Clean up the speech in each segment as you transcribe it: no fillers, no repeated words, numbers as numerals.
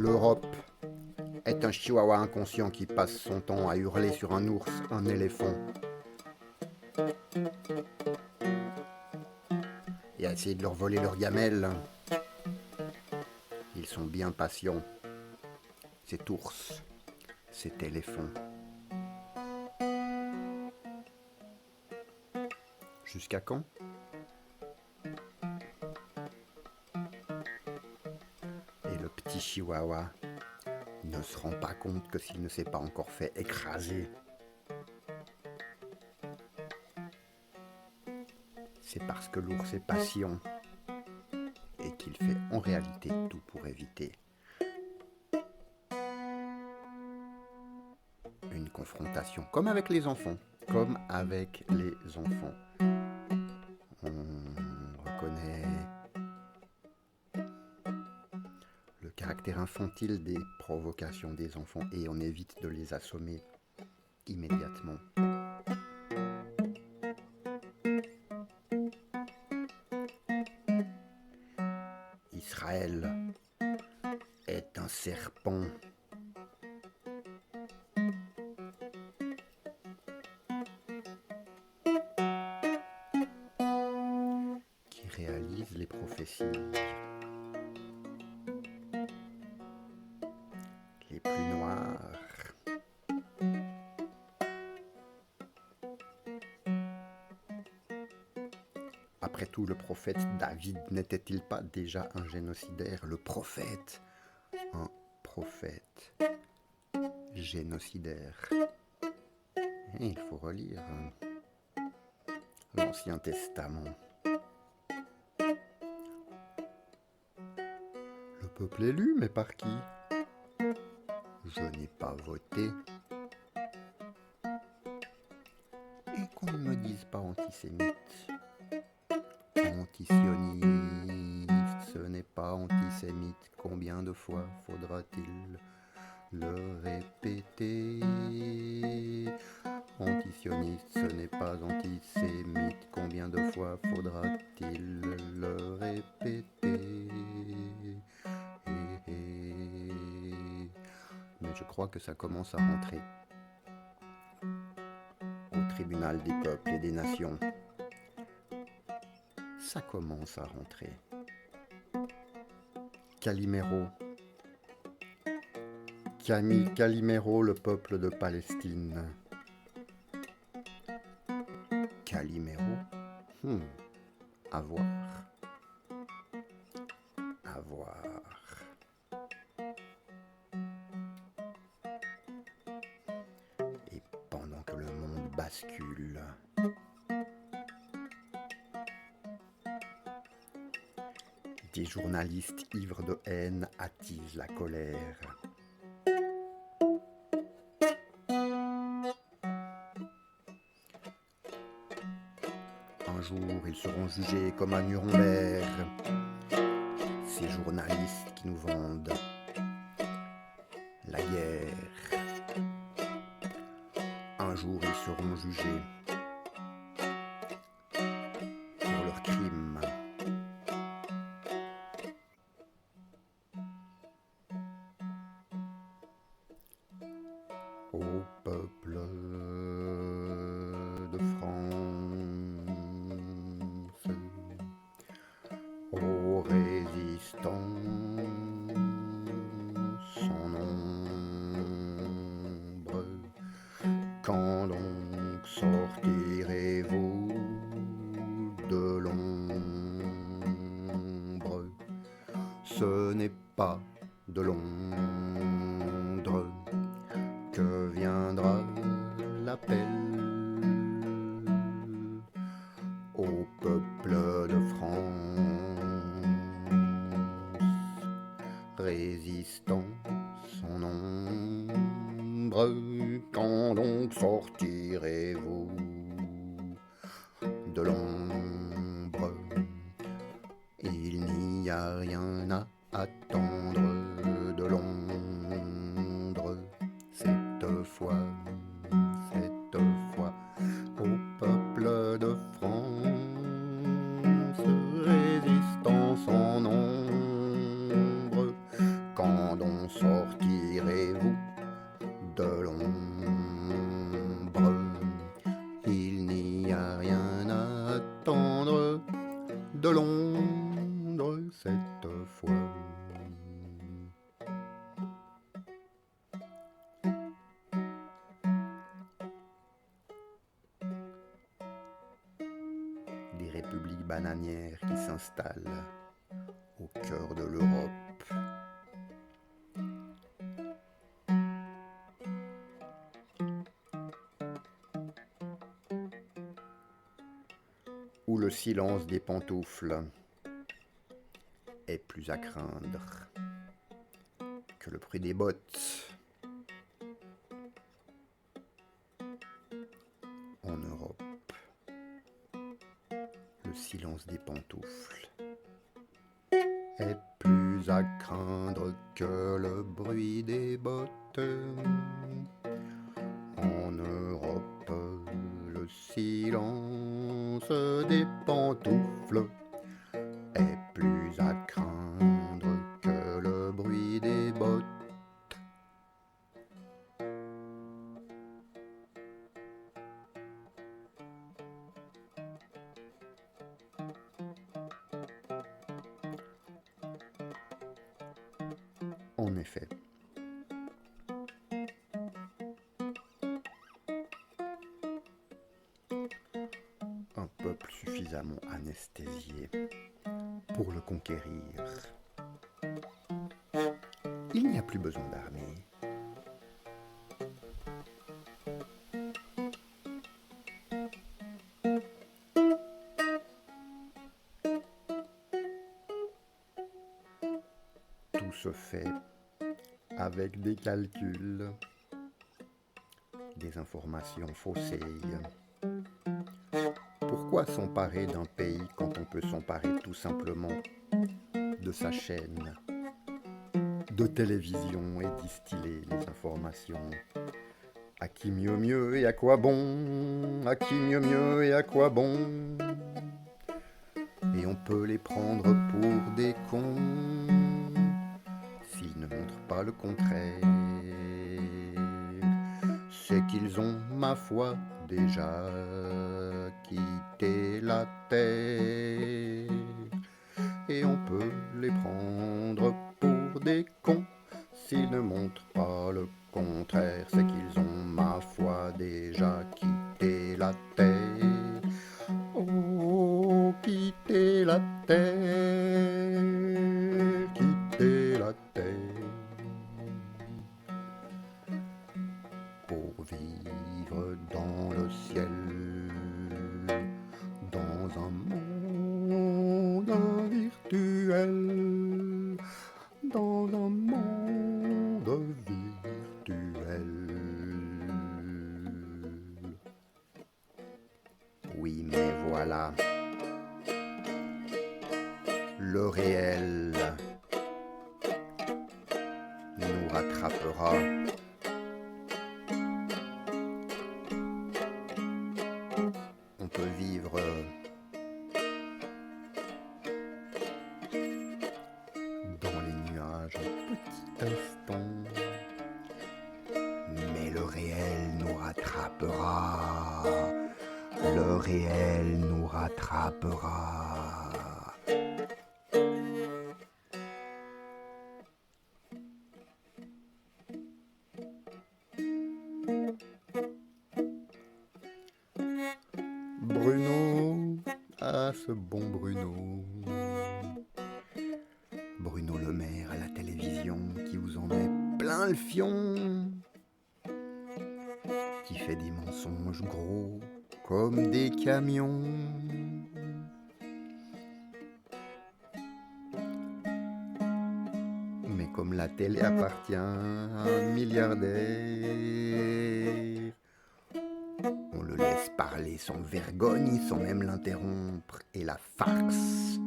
L'Europe est un chihuahua inconscient qui passe son temps à hurler sur un ours, un éléphant, et à essayer de leur voler leurs gamelles. Ils sont bien patients. Cet ours, cet éléphant. Jusqu'à quand? Et le petit chihuahua ne se rend pas compte que s'il ne s'est pas encore fait écraser, c'est parce que l'ours est patient et qu'il fait en réalité tout pour éviter une confrontation, comme avec les enfants. Comme avec les enfants. On reconnaît le caractère infantile des provocations des enfants et on évite de les assommer immédiatement. Israël est un serpent. Qui réalise les prophéties les plus noires. Après tout, le prophète David n'était-il pas déjà un génocidaire? Le prophète, un prophète génocidaire. Et il faut relire l'Ancien Testament. Le peuple élu, mais par qui? Je n'ai pas voté. Et qu'on ne me dise pas antisémite. Antisioniste, ce n'est pas antisémite. Combien de fois faudra-t-il le répéter? Antisioniste, ce n'est pas antisémite. Combien de fois faudra-t-il le répéter? Mais je crois que ça commence à rentrer au tribunal des peuples et des nations. Ça commence à rentrer. Calimero. Camille Calimero, le peuple de Palestine. Calimero, à voir. À voir. Et pendant que le monde bascule, des journalistes ivres de haine attisent la colère. Un jour, ils seront jugés comme à Nuremberg. Ces journalistes qui nous vendent la guerre. Un jour, ils seront jugés pour leurs crimes. Au peuple de France, aux résistants sans nombre, quand donc sortirez-vous de l'ombre? Ce n'est pas de Londres que viendra l'appel au peuple de France, résistant sans nombre, quand donc sortirez-vous de l'ombre? Il n'y a rien à attendre de Londres cette fois, au peuple de France, résistant sans nombre, quand on répondre cette fois. Des républiques bananières qui s'installent au cœur de l'Europe. Où le silence des pantoufles est plus à craindre que le bruit des bottes. En Europe, le silence des pantoufles est plus à craindre que le bruit des bottes. En Europe, le silence des pantoufles est plus à craindre que le bruit des bottes. En effet, un peuple suffisamment anesthésié pour le conquérir. Il n'y a plus besoin d'armée. Tout se fait avec des calculs, des informations faussées. Pourquoi s'emparer d'un pays quand on peut s'emparer tout simplement de sa chaîne de télévision et distiller les informations? À qui mieux et à quoi bon? À qui mieux et à quoi bon? Et on peut les prendre pour des cons s'ils ne montrent pas le contraire. C'est qu'ils ont, ma foi, déjà quitté la terre. Et on peut les prendre pour des cons s'ils ne montrent pas le contraire. C'est qu'ils ont, ma foi, déjà quitté la terre. Oh, quitter la terre, quitter la terre, pour vivre dans le ciel, dans un monde virtuel, dans un monde virtuel. Oui, mais voilà, le réel nous rattrapera. On peut vivre dans les nuages un petit instant, mais le réel nous rattrapera. Le réel nous rattrapera. Bruno, ah ce bon Bruno. Bruno Le Maire à la télévision qui vous en met plein le fion, qui fait des mensonges gros comme des camions. Mais comme la télé appartient à un milliardaire, on le laisse parler sans vergogne, sans même l'interrompre. Et la farce,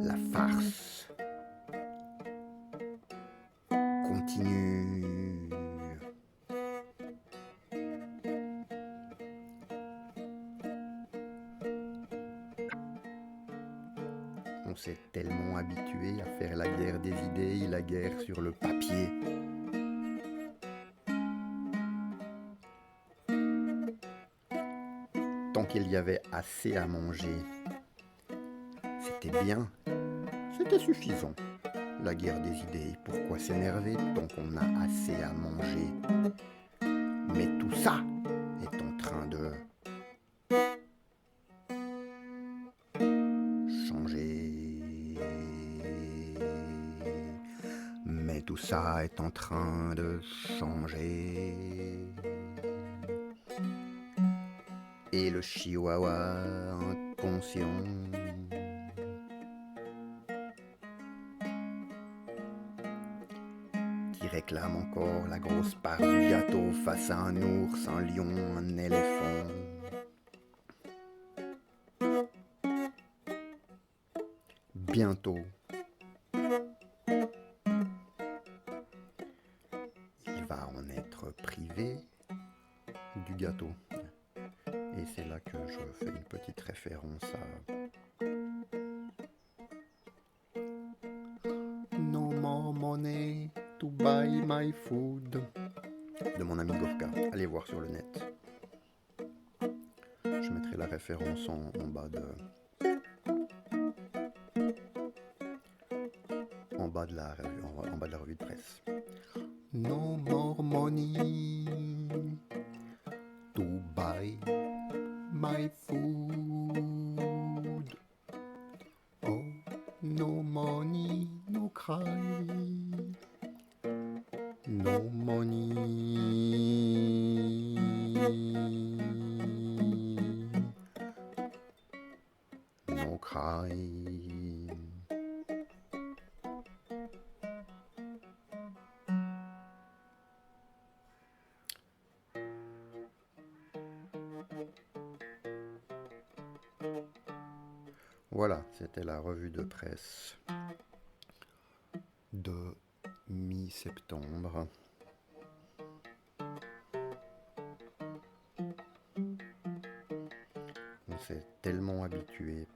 la farce continue. On s'est tellement habitué à faire la guerre des idées et la guerre sur le papier tant qu'il y avait assez à manger. C'était bien, c'était suffisant. La guerre des idées, pourquoi s'énerver tant qu'on a assez à manger? Mais tout ça est en train de changer. Mais tout ça est en train de changer. Et le chihuahua inconscient qui réclame encore la grosse part du gâteau face à un ours, un lion, un éléphant. Bientôt, il va en être privé du gâteau. Et c'est là que je fais une petite référence à No more money to buy my food de mon ami Gorka. Allez voir sur le net. Je mettrai la référence en bas de la revue de presse. No more money to buy my food. Oh, no money, no cry. No money. No cry. Voilà, c'était la revue de presse de mi-septembre. On s'est tellement habitué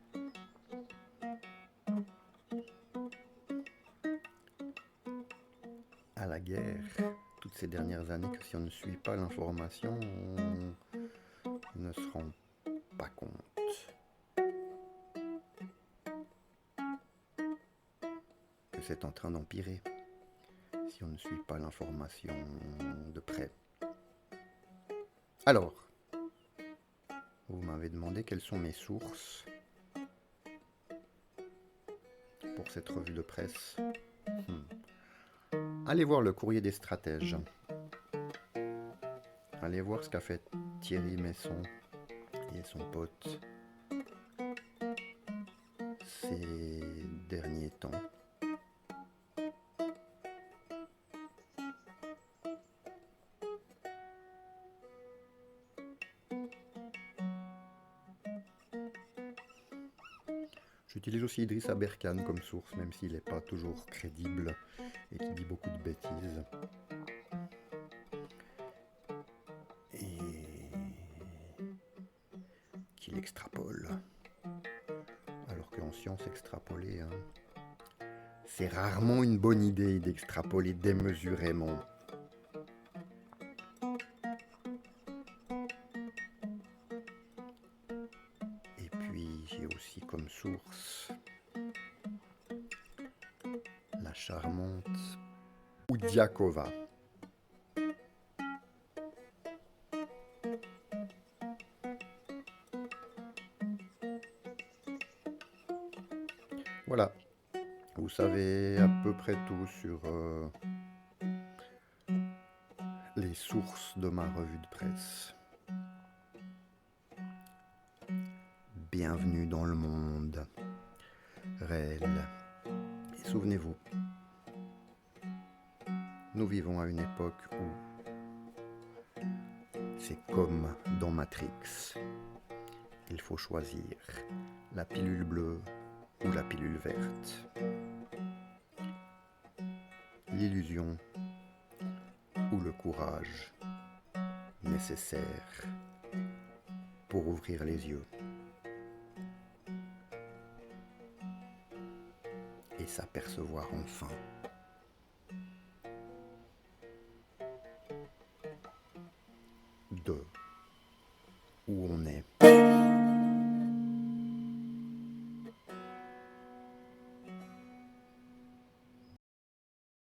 à la guerre toutes ces dernières années que si on ne suit pas l'information, on ne se rend pas compte. Que c'est en train d'empirer si on ne suit pas l'information de près. Alors, vous m'avez demandé quelles sont mes sources pour cette revue de presse. Allez voir le Courrier des stratèges. Allez voir ce qu'a fait Thierry Messon et son pote ces derniers temps. J'utilise aussi Idriss Aberkan comme source, même s'il n'est pas toujours crédible et qui dit beaucoup de bêtises. Et qu'il extrapole. Alors qu'en science, extrapoler, c'est rarement une bonne idée d'extrapoler démesurément. Et puis, j'ai aussi comme source la charmante Oudiakova. Voilà, vous savez à peu près tout sur les sources de ma revue de presse. Bienvenue dans le monde réel. Et souvenez-vous, nous vivons à une époque où c'est comme dans Matrix. Il faut choisir la pilule bleue ou la pilule verte. L'illusion ou le courage nécessaire pour ouvrir les yeux et s'apercevoir enfin de où on est.